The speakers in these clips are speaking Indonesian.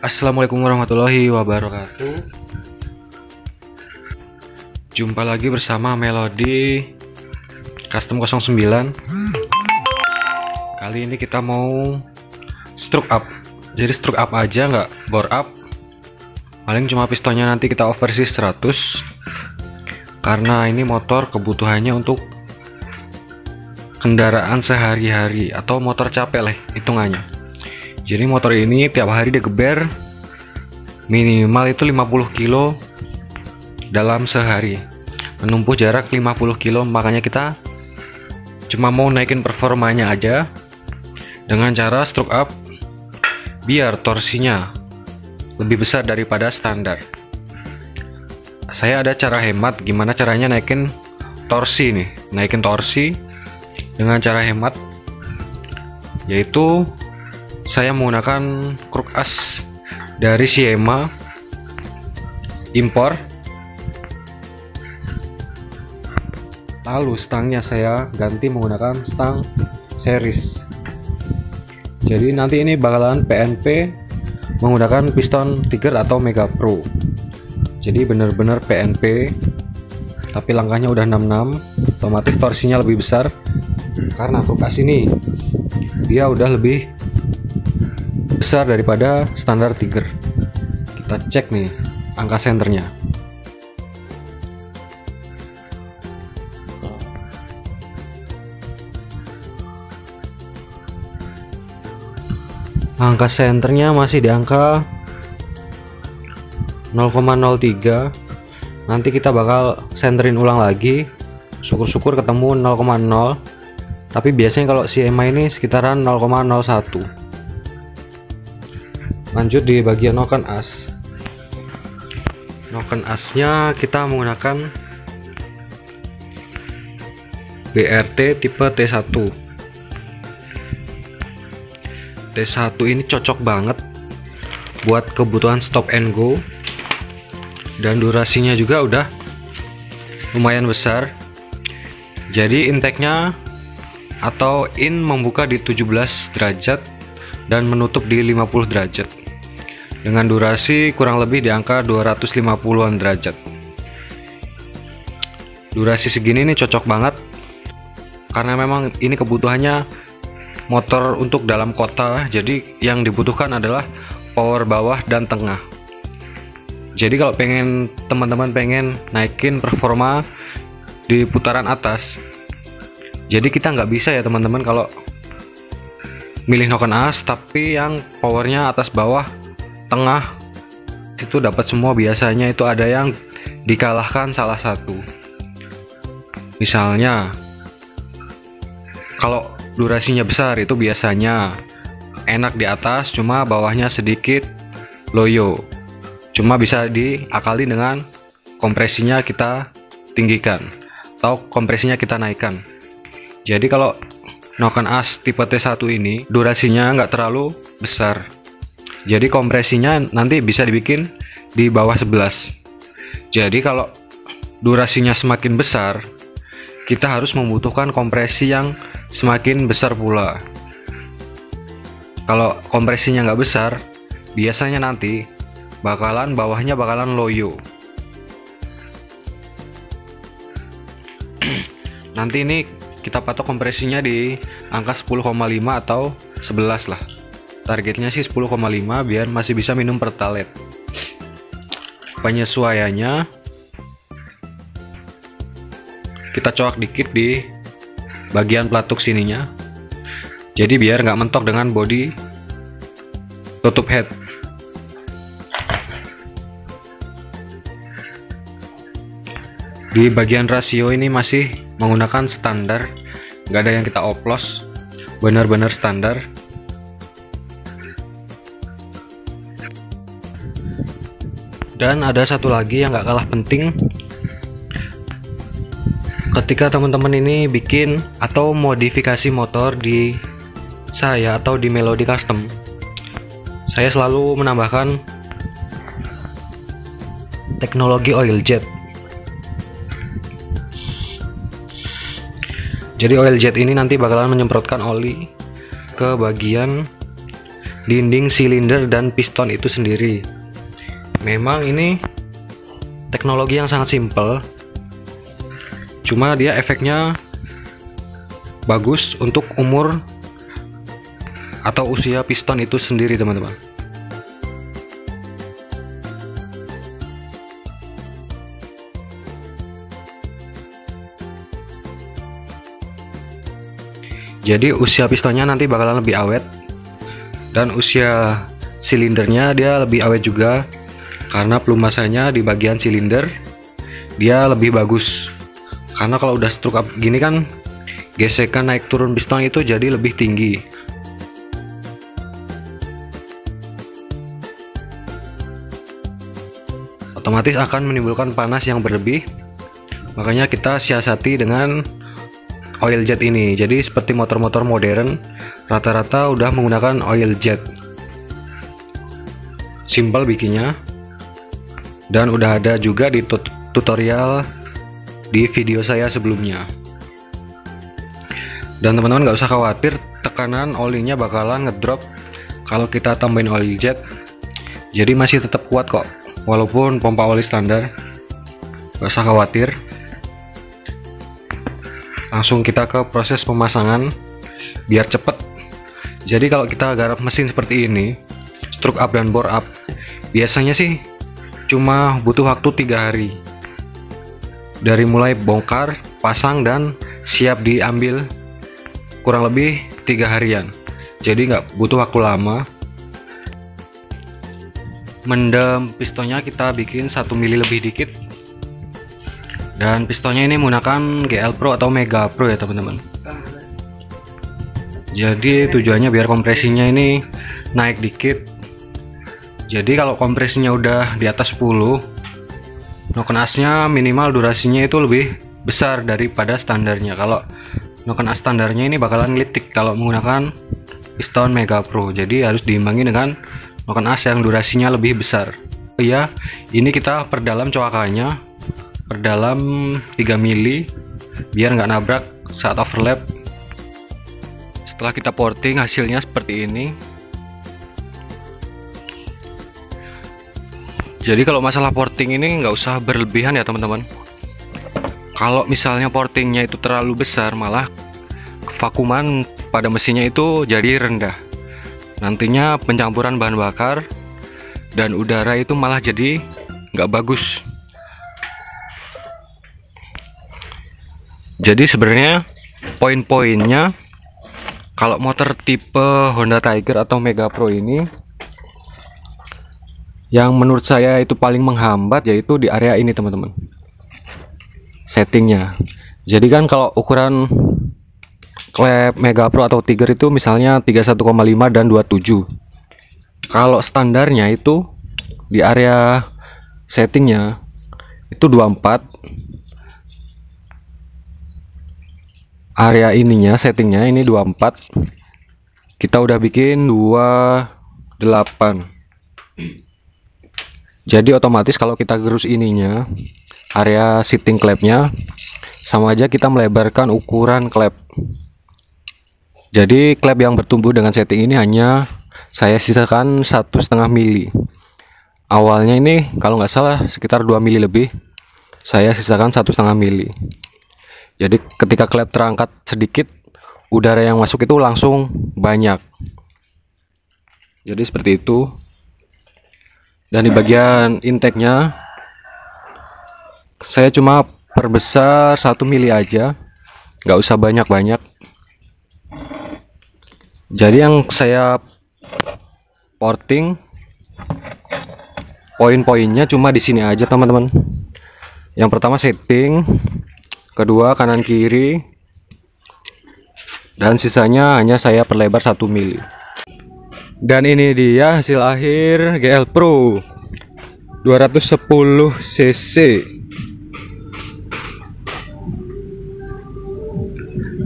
Assalamualaikum warahmatullahi wabarakatuh. Jumpa lagi bersama Melody Custom 09. Kali ini kita mau stroke up. Jadi stroke up aja, nggak bore up. Paling cuma pistonnya nanti kita overseas 100. Karena ini motor kebutuhannya untuk kendaraan sehari-hari atau motor capek lah hitungannya. Jadi motor ini tiap hari digeber minimal itu 50 kilo dalam sehari, menempuh jarak 50 kilo. Makanya kita cuma mau naikin performanya aja dengan cara stroke up biar torsinya lebih besar daripada standar. Saya ada cara hemat, gimana caranya naikin torsi nih, naikin torsi dengan cara hemat, yaitu saya menggunakan kruk as dari Shima impor. Lalu stangnya saya ganti menggunakan stang series. Jadi nanti ini bakalan PNP menggunakan piston Tiger atau Mega Pro. Jadi bener-bener PNP, tapi langkahnya udah 66, otomatis torsinya lebih besar karena kruk as ini dia udah lebih besar daripada standar Tiger. Kita cek nih angka senternya. Angka senternya masih di angka 0,03. Nanti kita bakal senterin ulang lagi, syukur-syukur ketemu 0,0. Tapi biasanya kalau Shima ini sekitaran 0,01. Lanjut di bagian noken as. Noken asnya kita menggunakan BRT tipe T1. T1 ini cocok banget buat kebutuhan stop and go, dan durasinya juga udah lumayan besar. Jadi intake-nya atau in membuka di 17 derajat dan menutup di 50 derajat dengan durasi kurang lebih di angka 250-an derajat. Durasi segini nih cocok banget karena memang ini kebutuhannya motor untuk dalam kota. Jadi yang dibutuhkan adalah power bawah dan tengah. Jadi kalau teman-teman pengen naikin performa di putaran atas, jadi kita nggak bisa ya teman-teman kalau milih noken as tapi yang powernya atas bawah tengah itu dapat semua. Biasanya itu ada yang dikalahkan salah satu. Misalnya kalau durasinya besar itu biasanya enak di atas, cuma bawahnya sedikit loyo. Cuma bisa diakali dengan kompresinya kita tinggikan atau kompresinya kita naikkan. Jadi kalau noken as tipe T1 ini durasinya nggak terlalu besar, jadi kompresinya nanti bisa dibikin di bawah 11. Jadi kalau durasinya semakin besar, kita harus membutuhkan kompresi yang semakin besar pula. Kalau kompresinya nggak besar, biasanya nanti bawahnya bakalan loyo. Nanti ini kita patok kompresinya di angka 10,5 atau 11 lah. Targetnya sih 10,5 biar masih bisa minum pertalite. Penyesuaiannya kita coak dikit di bagian pelatuk sininya, jadi biar nggak mentok dengan bodi tutup head. Di bagian rasio ini masih menggunakan standar, nggak ada yang kita oplos, benar-benar standar. Dan ada satu lagi yang nggak kalah penting, ketika teman-teman ini bikin atau modifikasi motor di saya atau di Melody Custom, saya selalu menambahkan teknologi oil jet. Jadi oil jet ini nanti bakalan menyemprotkan oli ke bagian dinding silinder dan piston itu sendiri. Memang ini teknologi yang sangat simpel, cuma dia efeknya bagus untuk umur atau usia piston itu sendiri, teman-teman. Jadi usia pistonnya nanti bakalan lebih awet, dan usia silindernya dia lebih awet juga karena pelumasannya di bagian silinder dia lebih bagus. Karena kalau udah stroke up gini kan gesekan naik turun piston itu jadi lebih tinggi. Otomatis akan menimbulkan panas yang berlebih. Makanya kita siasati dengan oil jet ini. Jadi seperti motor-motor modern rata-rata udah menggunakan oil jet. Simpel bikinnya, dan udah ada juga di tutorial di video saya sebelumnya. Dan teman-teman nggak usah khawatir, tekanan olinya bakalan ngedrop kalau kita tambahin oil jet. Jadi masih tetap kuat kok, walaupun pompa oli standar. Nggak usah khawatir. Langsung kita ke proses pemasangan biar cepet. Jadi kalau kita garap mesin seperti ini, stroke up dan bore up, biasanya sih cuma butuh waktu 3 hari dari mulai bongkar, pasang, dan siap diambil, kurang lebih 3 harian. Jadi nggak butuh waktu lama. Mendem pistonnya kita bikin 1 mili lebih dikit, dan pistonnya ini menggunakan GL Pro atau Mega Pro ya teman-teman. Jadi tujuannya biar kompresinya ini naik dikit. Jadi kalau kompresinya udah di atas 10, noken asnya minimal durasinya itu lebih besar daripada standarnya. Kalau noken as standarnya ini bakalan ngelitik kalau menggunakan piston Mega Pro. Jadi harus diimbangi dengan noken as yang durasinya lebih besar. Iya, ini kita perdalam coakannya, perdalam 3 mili biar nggak nabrak saat overlap. Setelah kita porting hasilnya seperti ini. Jadi kalau masalah porting ini nggak usah berlebihan ya teman-teman. Kalau misalnya portingnya itu terlalu besar, malah vakuman pada mesinnya itu jadi rendah. Nantinya pencampuran bahan bakar dan udara itu malah jadi nggak bagus. Jadi sebenarnya poin-poinnya kalau motor tipe Honda Tiger atau Mega Pro ini, yang menurut saya itu paling menghambat yaitu di area ini teman-teman, settingnya. Jadi kan kalau ukuran klep Mega Pro atau Tiger itu misalnya 31,5 dan 27. Kalau standarnya itu di area settingnya itu 24. Area ininya settingnya ini 24. Kita udah bikin 28. Jadi otomatis kalau kita gerus ininya, area sitting klepnya, sama aja kita melebarkan ukuran klep. Jadi klep yang bertumbuh dengan setting ini hanya saya sisakan 1,5 mili. Awalnya ini kalau nggak salah sekitar 2 mili lebih, saya sisakan 1,5 mili. Jadi ketika klep terangkat sedikit, udara yang masuk itu langsung banyak. Jadi seperti itu. Dan di bagian intake-nya saya cuma perbesar 1 mili aja, nggak usah banyak-banyak. Jadi yang saya porting poin-poinnya cuma di sini aja teman-teman. Yang pertama setting, kedua kanan kiri, dan sisanya hanya saya perlebar 1 mili. Dan ini dia hasil akhir GL Pro 210 cc.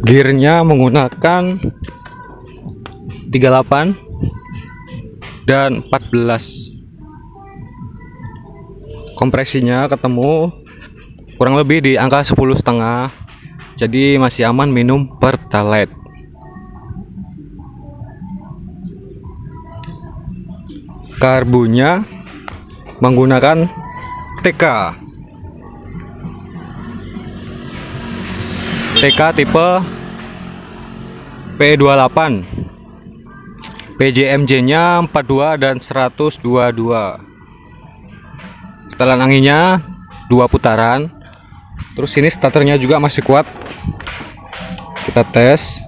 Gearnya menggunakan 38 dan 14. Kompresinya ketemu kurang lebih di angka 10,5. Jadi masih aman minum Pertalite. Karbunya menggunakan TK tipe P28, PJMJ nya 42 dan 122. Setelan anginnya 2 putaran. Terus ini starternya juga masih kuat, kita tes.